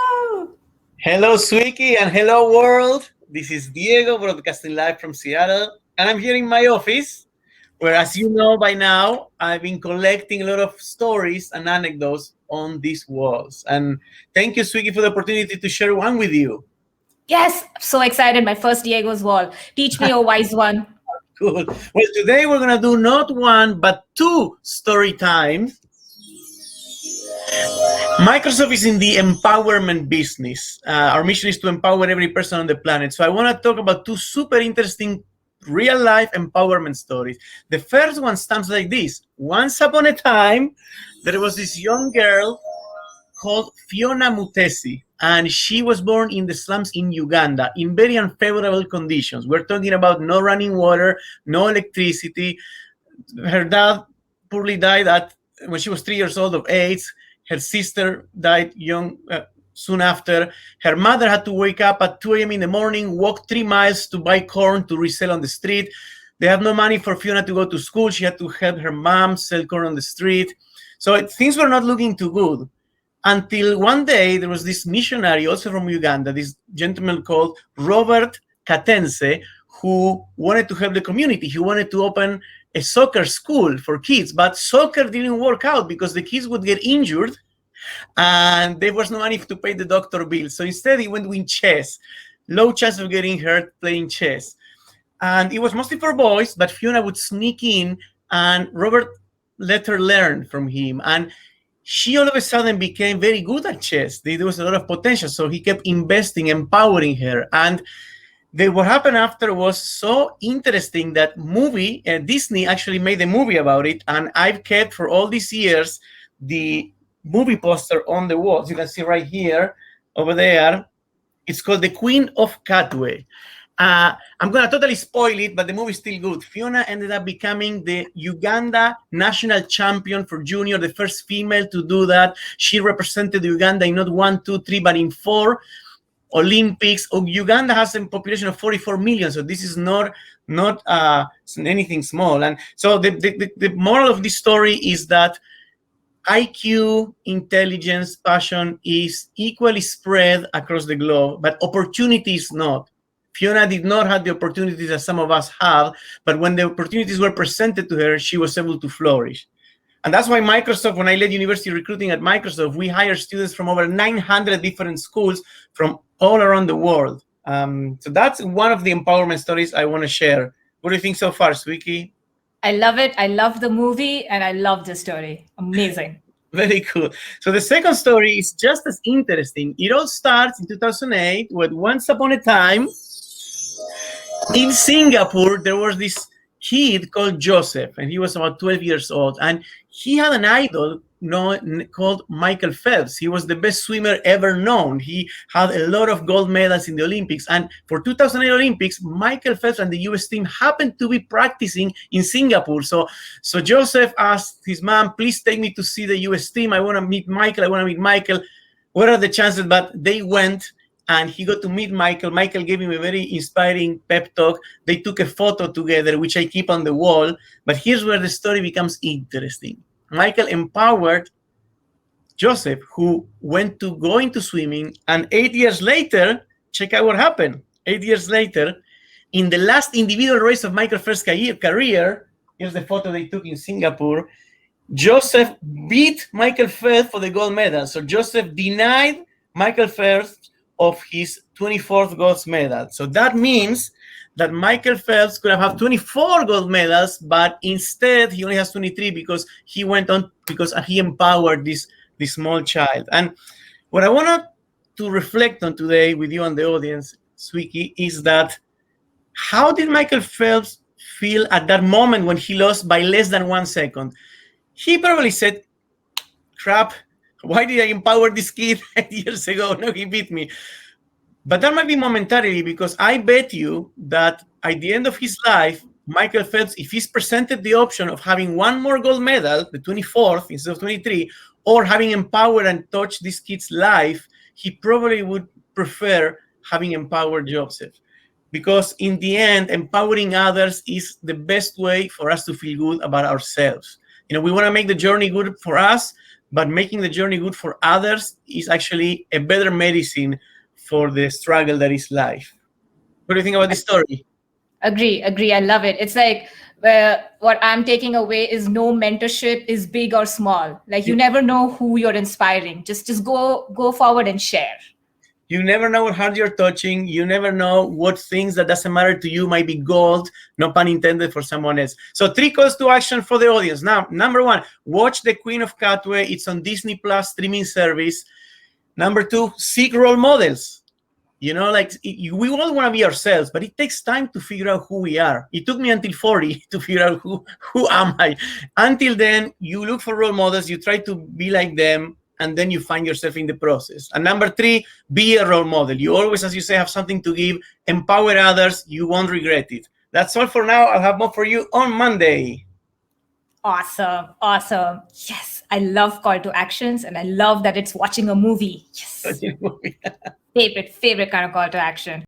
Woo! Hello, Swiki, and hello, world. This is Diego broadcasting live from Seattle, and I'm here in my office, where, as you know by now, I've been collecting a lot of stories and anecdotes on these walls. And thank you, Swiki, for the opportunity to share one with you. Yes, so excited. My first Diego's wall. Teach me, oh wise one. Cool. Well, today we're gonna do not one but two story times. Microsoft is in the empowerment business. Our mission is to empower every person on the planet. So I want to talk about two super interesting real life empowerment stories. The first one stands like this. Once upon a time, there was this young girl called Fiona Mutesi, and she was born in the slums in Uganda in very unfavorable conditions. We're talking about no running water, no electricity. Her dad poorly died when she was 3 years old of AIDS. Her sister died young soon after. Her mother had to wake up at 2 a.m. in the morning, walk 3 miles to buy corn to resell on the street. They had no money for Fiona to go to school. She had to help her mom sell corn on the street. So things were not looking too good. Until one day, there was this missionary, also from Uganda, this gentleman called Robert Katense, who wanted to help the community. He wanted to open a soccer school for kids, but soccer didn't work out because the kids would get injured and there was no money to pay the doctor bill. So instead, he went with chess. Low chance of getting hurt playing chess. And it was mostly for boys, but Fiona would sneak in and Robert let her learn from him. And she all of a sudden became very good at chess. There was a lot of potential. So he kept investing, empowering her. And what happened after was so interesting that Disney actually made a movie about it. And I've kept for all these years the movie poster on the walls. You can see right here, over there. It's called The Queen of Katwe. I'm going to totally spoil it, but the movie is still good. Fiona ended up becoming the Uganda national champion for junior, the first female to do that. She represented Uganda in not 1, 2, 3, but in 4 Olympics. Uganda has a population of 44 million, so this is not anything small. And so the moral of this story is that IQ, intelligence, passion is equally spread across the globe, but opportunity is not. Fiona did not have the opportunities that some of us have, but when the opportunities were presented to her, she was able to flourish. And that's why Microsoft, when I led university recruiting at Microsoft, we hire students from over 900 different schools from all around the world. So that's one of the empowerment stories I want to share. What do you think so far, Swiki? I love it. I love the movie and I love the story. Amazing. Very cool. So the second story is just as interesting. It all starts in 2008 with once upon a time in Singapore, there was this kid called Joseph, and he was about 12 years old. And he had an idol called Michael Phelps. He was the best swimmer ever known. He had a lot of gold medals in the Olympics. And for 2008 Olympics, Michael Phelps and the US team happened to be practicing in Singapore. So Joseph asked his mom, please take me to see the US team. I want to meet Michael. What are the chances? But they went. And he got to meet Michael. Michael gave him a very inspiring pep talk. They took a photo together, which I keep on the wall. But here's where the story becomes interesting. Michael empowered Joseph, who went to go into swimming. And 8 years later, check out what happened. 8 years later, in the last individual race of Michael Phelps' career, here's the photo they took in Singapore, Joseph beat Michael Phelps for the gold medal. So Joseph denied Michael Phelps of his 24th gold medal. So that means that Michael Phelps could have had 24 gold medals, but instead he only has 23 because he went on, because he empowered this small child. And what I want to reflect on today with you and the audience, Swiki, is that how did Michael Phelps feel at that moment when he lost by less than 1 second? He probably said, crap, why did I empower this kid 8 years ago? No, he beat me. But that might be momentarily, because I bet you that at the end of his life, Michael Phelps, if he's presented the option of having one more gold medal, the 24th instead of 23, or having empowered and touched this kid's life, he probably would prefer having empowered Joseph. Because in the end, empowering others is the best way for us to feel good about ourselves. We want to make the journey good for us, but making the journey good for others is actually a better medicine for the struggle that is life. What do you think about this story? Agree. I love it. It's like what I'm taking away is no mentorship is big or small. Like you never know who you're inspiring. Just go forward and share. You never know what heart you're touching. You never know what things that doesn't matter to you might be gold, no pun intended, for someone else. So 3 calls to action for the audience. Now, number 1, watch The Queen of Katwe. It's on Disney Plus streaming service. Number 2, seek role models. You know, like we all want to be ourselves, but it takes time to figure out who we are. It took me until 40 to figure out who am I. Until then, you look for role models, you try to be like them, and then you find yourself in the process. And number 3, be a role model. You always, as you say, have something to give, empower others, you won't regret it. That's all for now. I'll have more for you on Monday. Awesome. Yes, I love call to actions, and I love that it's watching a movie. Yes. Favorite kind of call to action.